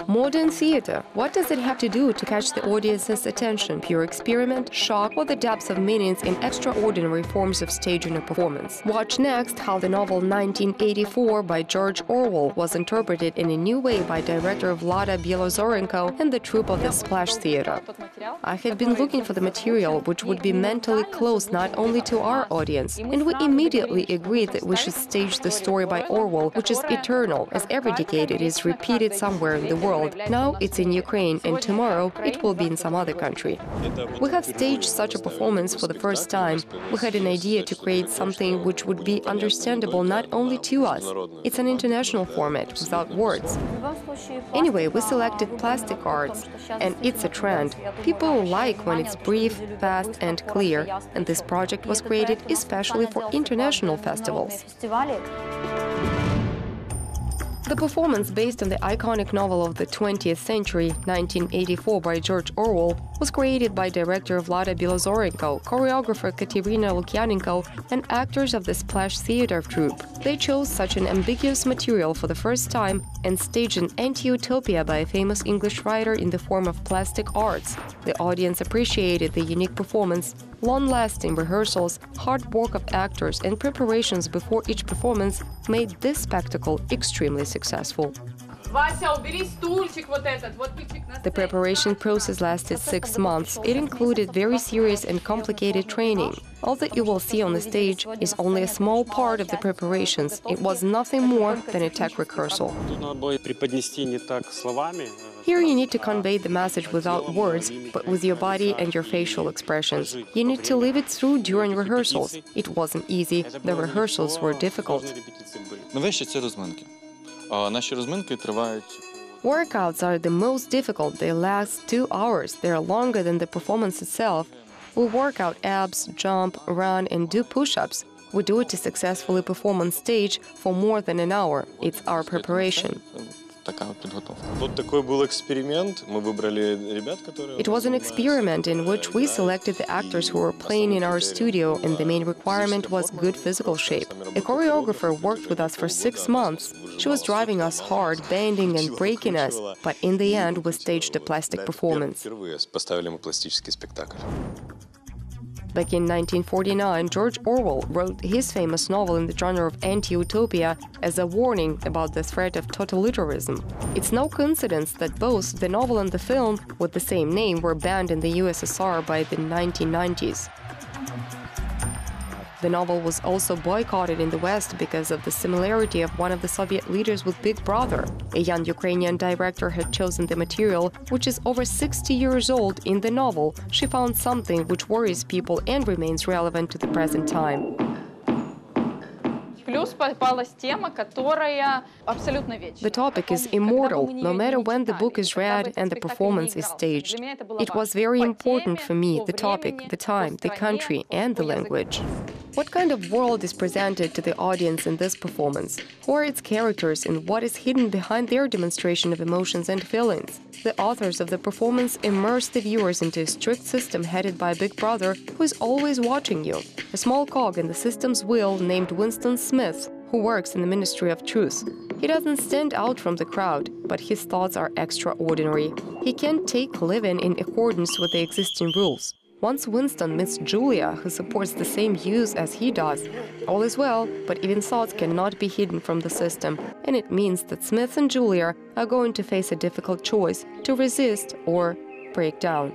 Modern theater. What does it have to do to catch the audience's attention? Pure experiment, shock, or the depths of meanings in extraordinary forms of staging a performance? Watch next how the novel 1984 by George Orwell was interpreted in a new way by director Vlada Bielozorenko and the troupe of the Splash Theater. I had been looking for the material which would be mentally close not only to our audience, and we immediately agreed that we should stage the story by Orwell, which is eternal, as every decade it is repeated somewhere in the world. Now it's in Ukraine, and tomorrow it will be in some other country. We have staged such a performance for the first time. We had an idea to create something which would be understandable not only to us. It's an international format, without words. Anyway, we selected plastic arts, and it's a trend. People like when it's brief, fast and clear, and this project was created especially for international festivals. The performance, based on the iconic novel of the 20th century, 1984 by George Orwell, was created by director Vlada Bielozorenko, choreographer Katerina Lukyanenko, and actors of the Splash Theater troupe. They chose such an ambiguous material for the first time and staged an anti-utopia by a famous English writer in the form of plastic arts. The audience appreciated the unique performance. Long-lasting rehearsals, hard work of actors, and preparations before each performance made this spectacle extremely successful. The preparation process lasted 6 months. It included very serious and complicated training. All that you will see on the stage is only a small part of the preparations. It was nothing more than a tech rehearsal. Here you need to convey the message without words, but with your body and your facial expressions. You need to live it through during rehearsals. It wasn't easy. The rehearsals were difficult. Workouts are the most difficult. They last 2 hours. They are longer than the performance itself. We work out abs, jump, run, and do push-ups. We do it to successfully perform on stage for more than an hour. It's our preparation. It was an experiment in which we selected the actors who were playing in our studio, and the main requirement was good physical shape. A choreographer worked with us for 6 months. She was driving us hard, bending and breaking us, but in the end we staged a plastic performance. Back in 1949, George Orwell wrote his famous novel in the genre of anti-utopia as a warning about the threat of totalitarianism. It's no coincidence that both the novel and the film with the same name were banned in the USSR by the 1990s. The novel was also boycotted in the West because of the similarity of one of the Soviet leaders with Big Brother. A young Ukrainian director had chosen the material, which is over 60 years old. In the novel, she found something which worries people and remains relevant to the present time. The topic is immortal, no matter when the book is read and the performance is staged. It was very important for me, the topic, the time, the country, and the language. What kind of world is presented to the audience in this performance? Who are its characters and what is hidden behind their demonstration of emotions and feelings? The authors of the performance immerse the viewers into a strict system headed by Big Brother, who is always watching you. A small cog in the system's wheel named Winston Smith, who works in the Ministry of Truth. He doesn't stand out from the crowd, but his thoughts are extraordinary. He can't take living in accordance with the existing rules. Once Winston meets Julia, who supports the same views as he does, all is well, but even thoughts cannot be hidden from the system, and it means that Smith and Julia are going to face a difficult choice to resist or break down.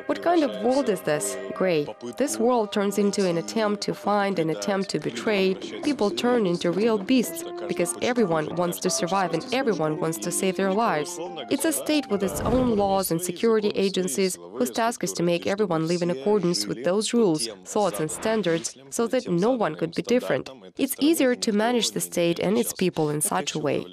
What kind of world is this? Gray. This world turns into an attempt to find, an attempt to betray. People turn into real beasts because everyone wants to survive and everyone wants to save their lives. It's a state with its own laws and security agencies whose task is to make everyone live in accordance with those rules, thoughts and standards so that no one could be different. It's easier to manage the state and its people in such a way.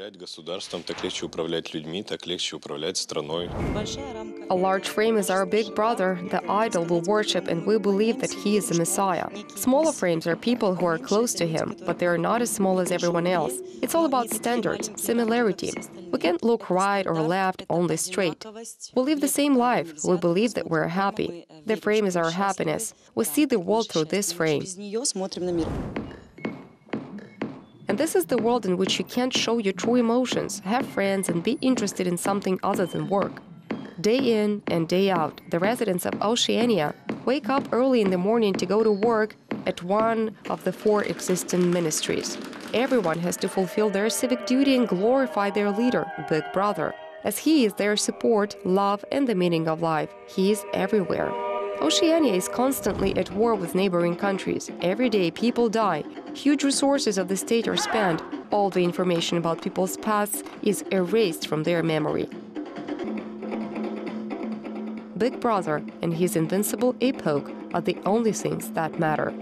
A large frame is our Big Brother, the idol we worship, and we believe that he is the Messiah. Smaller frames are people who are close to him, but they are not as small as everyone else. It's all about standards, similarity. We can't look right or left, only straight. We live the same life. We believe that we're happy. The frame is our happiness. We see the world through this frame. And this is the world in which you can't show your true emotions, have friends, and be interested in something other than work. Day in and day out, the residents of Oceania wake up early in the morning to go to work at one of the 4 existing ministries. Everyone has to fulfill their civic duty and glorify their leader, Big Brother, as he is their support, love, and the meaning of life. He is everywhere. Oceania is constantly at war with neighboring countries. Every day people die. Huge resources of the state are spent. All the information about people's pasts is erased from their memory. Big Brother and his invincible epoch are the only things that matter.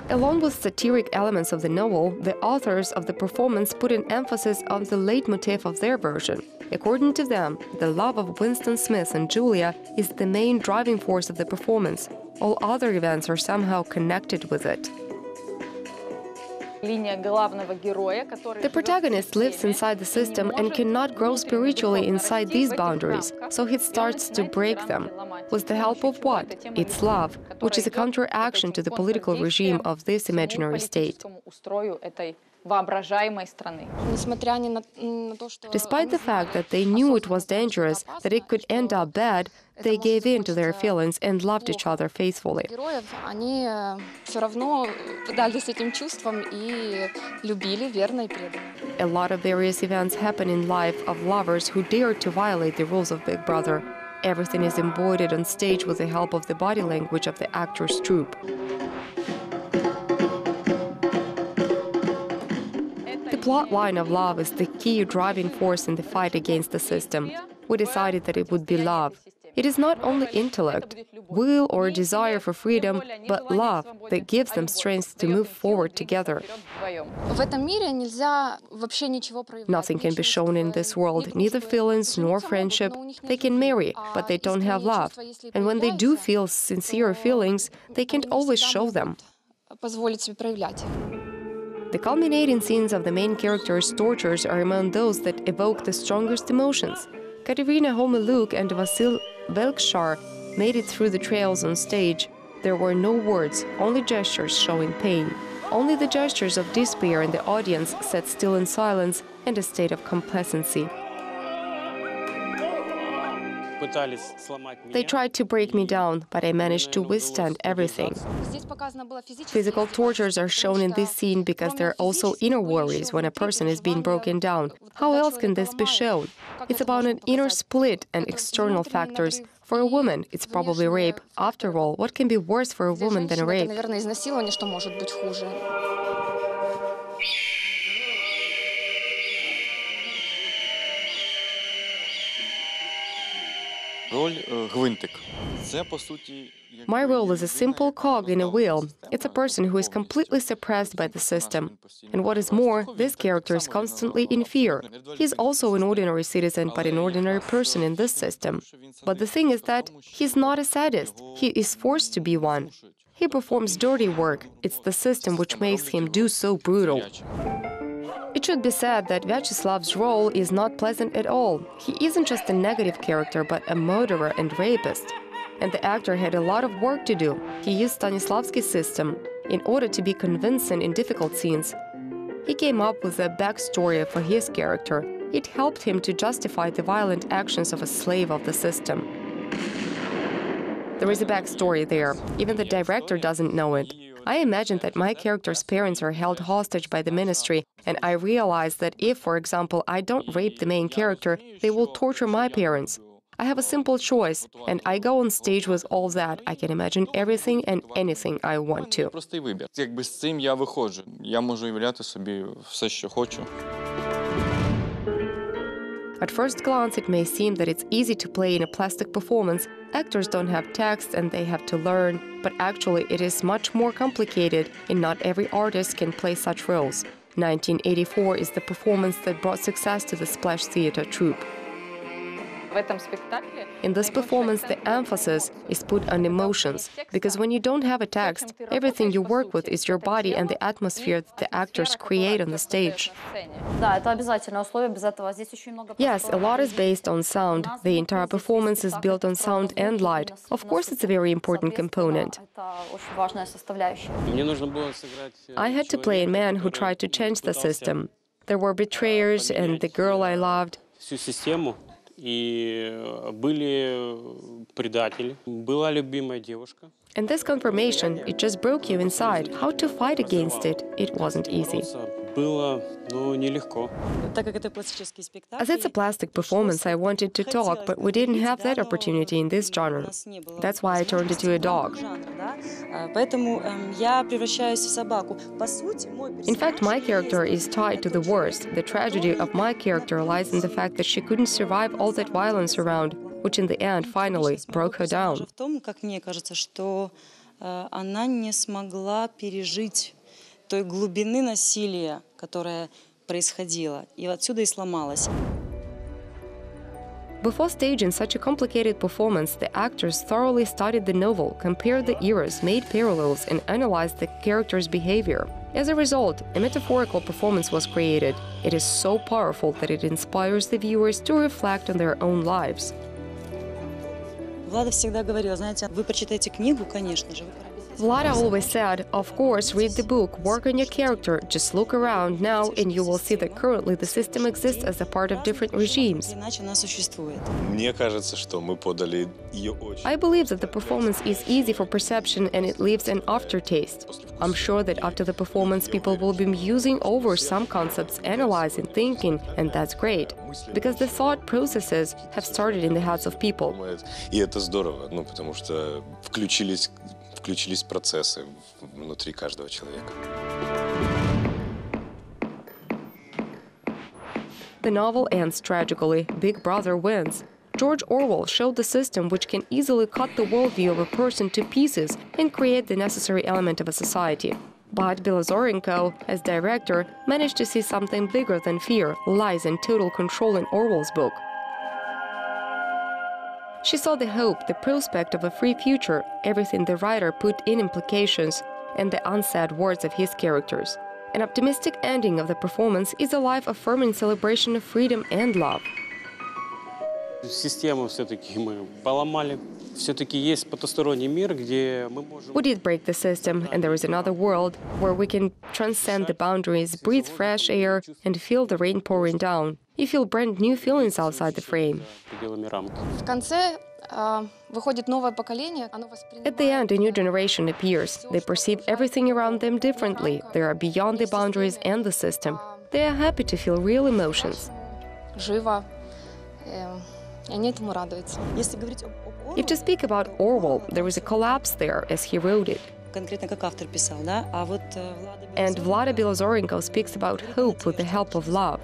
Along with satiric elements of the novel, the authors of the performance put an emphasis on the leitmotif of their version. According to them, the love of Winston Smith and Julia is the main driving force of the performance. All other events are somehow connected with it. The protagonist lives inside the system and cannot grow spiritually inside these boundaries, so he starts to break them. With the help of what? Its love, which is a counteraction to the political regime of this imaginary state. Despite the fact that they knew it was dangerous, that it could end up bad, they gave in to their feelings and loved each other faithfully. A lot of various events happen in life of lovers who dare to violate the rules of Big Brother. Everything is embodied on stage with the help of the body language of the actors' troupe. The plot line of love is the key driving force in the fight against the system. We decided that it would be love. It is not only intellect, will or desire for freedom, but love that gives them strength to move forward together. Nothing can be shown in this world, neither feelings nor friendship. They can marry, but they don't have love. And when they do feel sincere feelings, they can't always show them. The culminating scenes of the main characters' tortures are among those that evoke the strongest emotions. Katerina Homoluk and Vasil Velkshar made it through the trails on stage. There were no words, only gestures showing pain. Only the gestures of despair in the audience sat still in silence and a state of complacency. They tried to break me down, but I managed to withstand everything. Physical tortures are shown in this scene because there are also inner worries when a person is being broken down. How else can this be shown? It's about an inner split and external factors. For a woman, it's probably rape. After all, what can be worse for a woman than rape? My role is a simple cog in a wheel. It's a person who is completely suppressed by the system. And what is more, this character is constantly in fear. He's also an ordinary citizen, but an ordinary person in this system. But the thing is that he's not a sadist. He is forced to be one. He performs dirty work. It's the system which makes him do so brutal. It should be said that Vyacheslav's role is not pleasant at all. He isn't just a negative character, but a murderer and rapist. And the actor had a lot of work to do. He used Stanislavski's system in order to be convincing in difficult scenes. He came up with a backstory for his character. It helped him to justify the violent actions of a slave of the system. There is a backstory there. Even the director doesn't know it. I imagined that my character's parents are held hostage by the ministry, and I realized that if, for example, I don't rape the main character, they will torture my parents. I have a simple choice, and I go on stage with all that. I can imagine everything and anything I want to. At first glance, it may seem that it's easy to play in a plastic performance. Actors don't have text and they have to learn. But actually, it is much more complicated, and not every artist can play such roles. 1984 is the performance that brought success to the Splash Theatre troupe. In this performance, the emphasis is put on emotions, because when you don't have a text, everything you work with is your body and the atmosphere that the actors create on the stage. Yes, a lot is based on sound. The entire performance is built on sound and light. Of course, it's a very important component. I had to play a man who tried to change the system. There were betrayers and the girl I loved. And this confirmation, it just broke you inside. How to fight against it, it wasn't easy. As it's a plastic performance, I wanted to talk, but we didn't have that opportunity in this genre. That's why I turned into a dog. In fact, my character is tied to the worst. The tragedy of my character lies in the fact that she couldn't survive all that violence around, which in the end finally broke her down. Той глубины насилия, которое происходило, и отсюда и сломалась. Before staging such a complicated performance, the actors thoroughly studied the novel, compared the eras, made parallels, and analyzed the character's behavior. As a result, a metaphorical performance was created. It is so powerful that it inspires the viewers to reflect on their own lives. Влада всегда говорила, знаете, вы прочитаете книгу, конечно же, вы Vlada always said, of course, read the book, work on your character, just look around now and you will see that currently the system exists as a part of different regimes. I believe that the performance is easy for perception and it leaves an aftertaste. I'm sure that after the performance people will be musing over some concepts, analyzing, thinking, and that's great, because the thought processes have started in the heads of people. Включились процессы внутри каждого человека. The novel ends tragically. Big Brother wins. George Orwell showed the system which can easily cut the worldview of a person to pieces and create the necessary element of a society. But Bielozorenko, as director, managed to see something bigger than fear, lies, and total control in Orwell's book. She saw the hope, the prospect of a free future, everything the writer put in implications, and the unsaid words of his characters. An optimistic ending of the performance is a life-affirming celebration of freedom and love. We did break the system, and there is another world where we can transcend the boundaries, breathe fresh air, and feel the rain pouring down. You feel brand new feelings outside the frame. At the end, a new generation appears. They perceive everything around them differently. They are beyond the boundaries and the system. They are happy to feel real emotions. If to speak about Orwell, there is a collapse there, as he wrote it. And Vlada Bielozorenko speaks about hope with the help of love.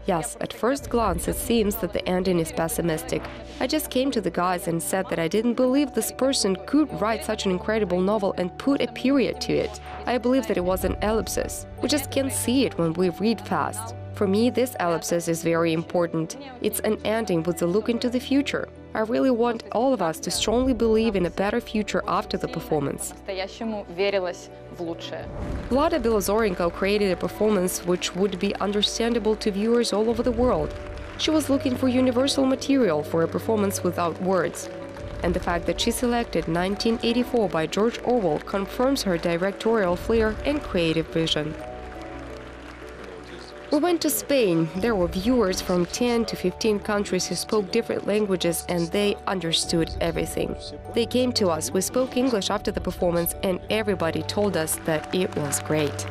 Yes, at first glance it seems that the ending is pessimistic. I just came to the guys and said that I didn't believe this person could write such an incredible novel and put a period to it. I believe that it was an ellipsis. We just can't see it when we read fast. For me, this ellipsis is very important. It's an ending with a look into the future. I really want all of us to strongly believe in a better future after the performance. Vlada Bielozorenko created a performance which would be understandable to viewers all over the world. She was looking for universal material for a performance without words. And the fact that she selected 1984 by George Orwell confirms her directorial flair and creative vision. We went to Spain. There were viewers from 10 to 15 countries who spoke different languages, and they understood everything. They came to us, we spoke English after the performance, and everybody told us that it was great.